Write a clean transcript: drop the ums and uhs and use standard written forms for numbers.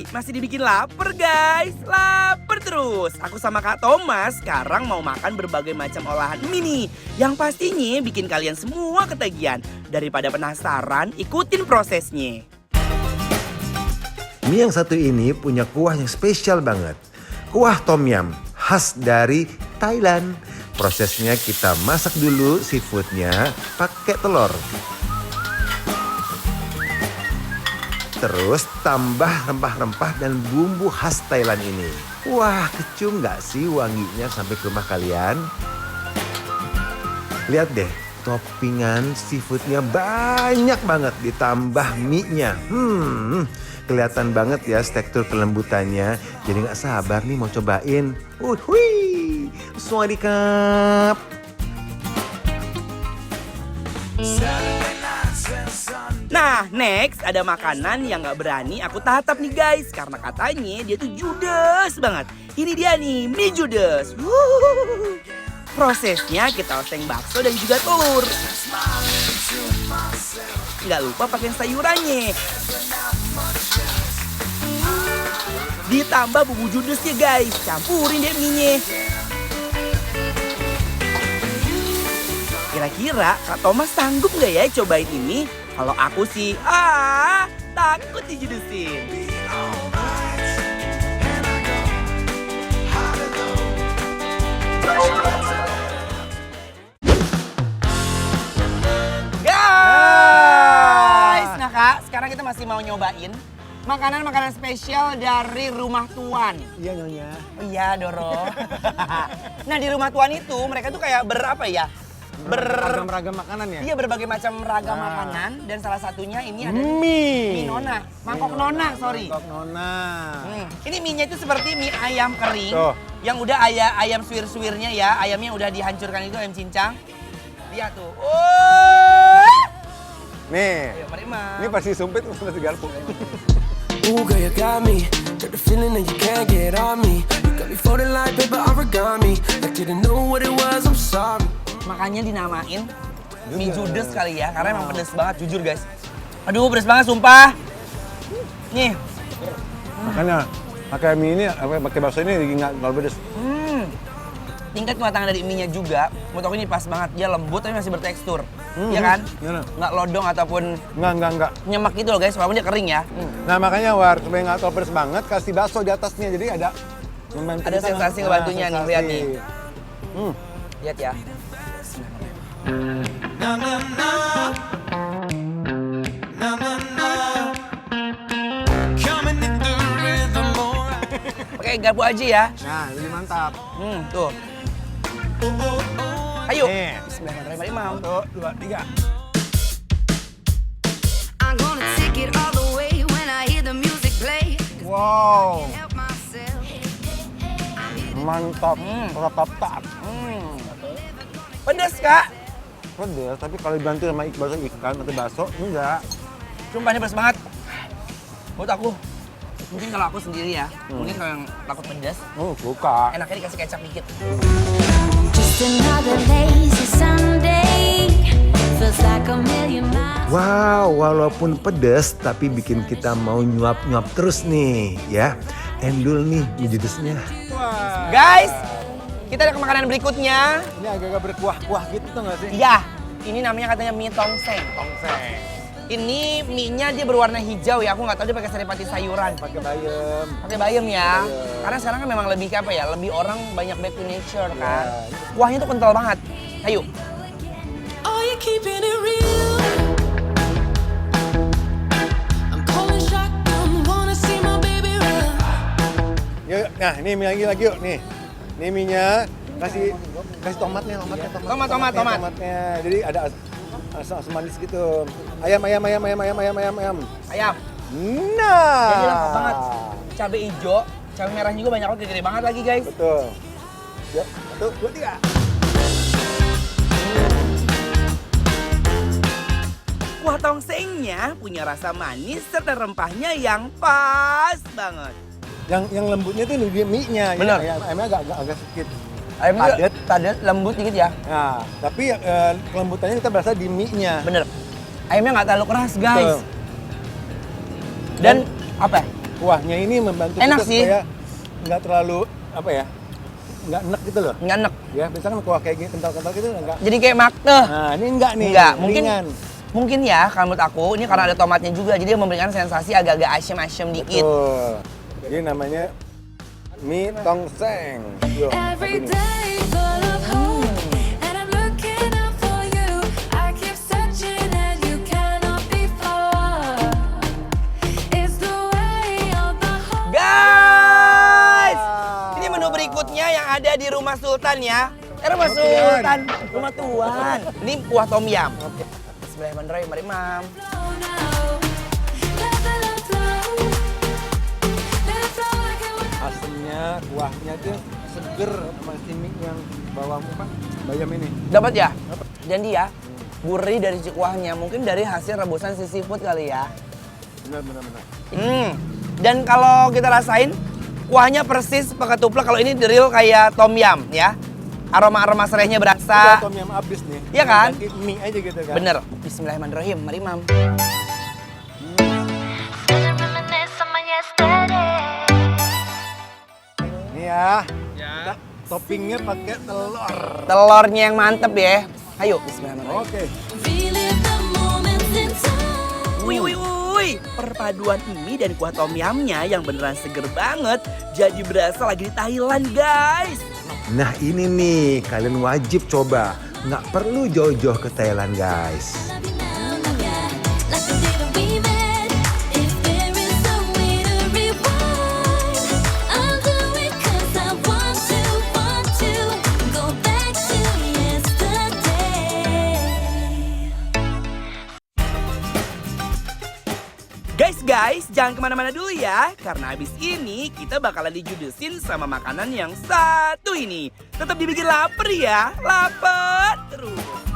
masih dibikin lapar guys. Lapar terus. Aku sama Kak Thomas sekarang mau makan berbagai macam olahan mie nih. Yang pastinya bikin kalian semua ketagihan. Daripada penasaran, ikutin prosesnya. Mie yang satu ini punya kuah yang spesial banget. Kuah tom yum, khas dari Thailand. Prosesnya kita masak dulu seafoodnya pakai telur. Terus tambah rempah-rempah dan bumbu khas Thailand ini. Wah, kecium nggak sih wanginya sampai ke rumah kalian? Lihat deh, toppingan seafoodnya banyak banget ditambah mie-nya. Kelihatan banget ya tekstur kelembutannya. Jadi nggak sabar nih mau cobain. Hui, swadikap. Nah, next ada makanan yang gak berani aku tatap nih guys. Karena katanya dia tuh judes banget. Ini dia nih, mie judes. Prosesnya kita oseng bakso dan juga telur. Gak lupa pakai sayurannya. Ditambah bumbu judesnya guys. Campurin deh mie-nya. Kira-kira Kak Thomas sanggup gak ya cobain ini? Kalau aku sih, takut dijudesin. Guys! Nah Kak, sekarang kita masih mau nyobain makanan-makanan spesial dari Rumah Tuan. Iya Nyonya. Oh iya Doro. Nah di Rumah Tuan itu mereka tuh kayak berapa ya? Beragam-ragam makanan ya? Iya berbagai macam ragam makanan dan salah satunya ini ada mie nona, mangkok nona, sorry. Mangkok nona. Ini mie-nya itu seperti mie ayam kering. Tuh. Yang udah ayam suwir-suwirnya ya, ayamnya udah dihancurkan itu ayam cincang. Lihat tuh. Nih, Ayo, mari Mam. ini pasti sumpit sama garpu. Ooh, girl, you got me. Got the feeling that you can't get on me. You got me folding like paper origami. Like didn't know what it was, I'm sorry. Makanya dinamain mie judes kali ya, karena emang pedes banget jujur guys. Aduh pedes banget sumpah. Nih. Makanya pakai mie ini, pakai bakso ini nggak terlalu pedes. Tingkat kematangan dari mie-nya juga, menurut aku ini pas banget. Dia lembut tapi masih bertekstur. Iya kan? Iya. Nggak lodong ataupun Enggak. nyemek gitu loh guys, walaupun dia kering ya. Nah makanya War, supaya nggak terlalu pedes banget, kasih bakso di atasnya. Jadi ada membantu Ada kita. sensasi ngebantunya nih, lihat nih. Lihat ya. Pakai garpu aja ya. Nah, lebih mantap. Tuh. Ayo. Nih. Bismillahirrahmanirrahim. Mam. 1, 2, 3. I'm gonna take it all the way when I hear the music play. Wow, Help myself. mantap. Tap. Pedas kak. Pedes, tapi kalau dibantu sama bakso ikan atau bakso, enggak. Sumpah ini pedas banget. Menurut aku. Mungkin kalau aku sendiri ya. Mungkin kalau yang takut pedas. Suka. Enaknya dikasih kecap dikit. Just another lazy Sunday. Feels like a million miles. Wow, walaupun pedas tapi bikin kita mau nyuap-nyuap terus nih ya. Endul nih mie judesnya. Guys, kita ada ke makanan berikutnya. Ini agak-agak berkuah-kuah gitu tuh nggak sih? Ya, ini namanya katanya mie tongseng. Ini mie-nya dia berwarna hijau ya. Aku nggak tahu dia pakai seripati sayuran. Pakai bayam. Pakai bayam ya. Bayam. Karena sekarang kan memang lebih apa ya? Lebih orang banyak back to nature kan. Ya. Kuahnya tuh kental banget. Ayo. Are you keeping it real? I'm calling shotgun, wanna see my baby run. Yuk, nah ini mie lagi yuk nih. Ini mie-nya kasih tomatnya. Tomatnya. Jadi ada asam manis gitu. Ayam. Ayam. Nah. Jadi lengkap banget. Cabai hijau, cabai merah juga banyak banget, gede banget lagi guys. Betul. Yuk, 1, 2, 3. Kuah tongsengnya punya rasa manis serta rempahnya yang pas banget. Yang lembutnya tuh di mie-nya. Bener. Ayamnya agak sedikit. Ayamnya padat, lembut dikit ya. Nah, tapi kelembutannya kita berasa di mie-nya. Bener. Ayamnya nggak terlalu keras guys. Betul. Dan apa ya? kuahnya ini membantu Enak kita sih. supaya nggak terlalu apa ya, nggak enek gitu loh. Nggak enek. Ya, misalkan kuah kayak gini kental-kental gitu enggak. Jadi kayak makteh. Nah, ini enggak nih. Enggak, mungkin ringan. mungkin ya kalau menurut aku ini karena ada tomatnya juga jadi dia memberikan sensasi agak-agak asyam-asyam dikit. Betul. Jadi namanya mie tongseng. Yuk, Every satu nih. day full of hope, and I'm looking out for you. I keep searching and you cannot be far. It's the way of the heart. Guys, ini menu berikutnya yang ada di Rumah Sultan ya. Rumah Sultan, Rumah Tuan. Ini kuah tom yam. Bismillahirrahmanirrahim, mari Mam. Flow now. Let the love flow. Let it flow like it was. Asemnya, kuahnya tuh seger sama si mie yang bawang apa? Bayam ini. Dapat ya? Dan dia gurih dari si kuahnya, mungkin dari hasil rebusan si seafood kali ya. Benar. Dan kalau kita rasain kuahnya persis pakai tuplak. Kalau ini the real kayak tom yam ya. Aroma-aroma serehnya Udah berasa. tom yam abis nih. Iya kan? Ganti mie aja gitu kan. Bener. Bismillahirrahmanirrahim. Mari Mam. Reminisce on my yesterday. Nih ya. Kita toppingnya pakai telur. Telurnya yang mantep ya. Ayo, bismillahirrahmanirrahim. Oke. Relive the moments in time. Wih. Perpaduan mie dan kuah tom yamnya yang beneran seger banget. Jadi berasa lagi di Thailand, guys. Nah ini nih, kalian wajib coba. Nggak perlu jauh-jauh ke Thailand guys. Love you now, yeah. Like the day that we met. If there is a way to rewind, I'll do it 'cause I want to go back to yesterday. Guys, jangan kemana-mana dulu ya. Karena abis ini kita bakalan dijudesin sama makanan yang satu ini. Tetap dibikin lapar ya. Lapar terus.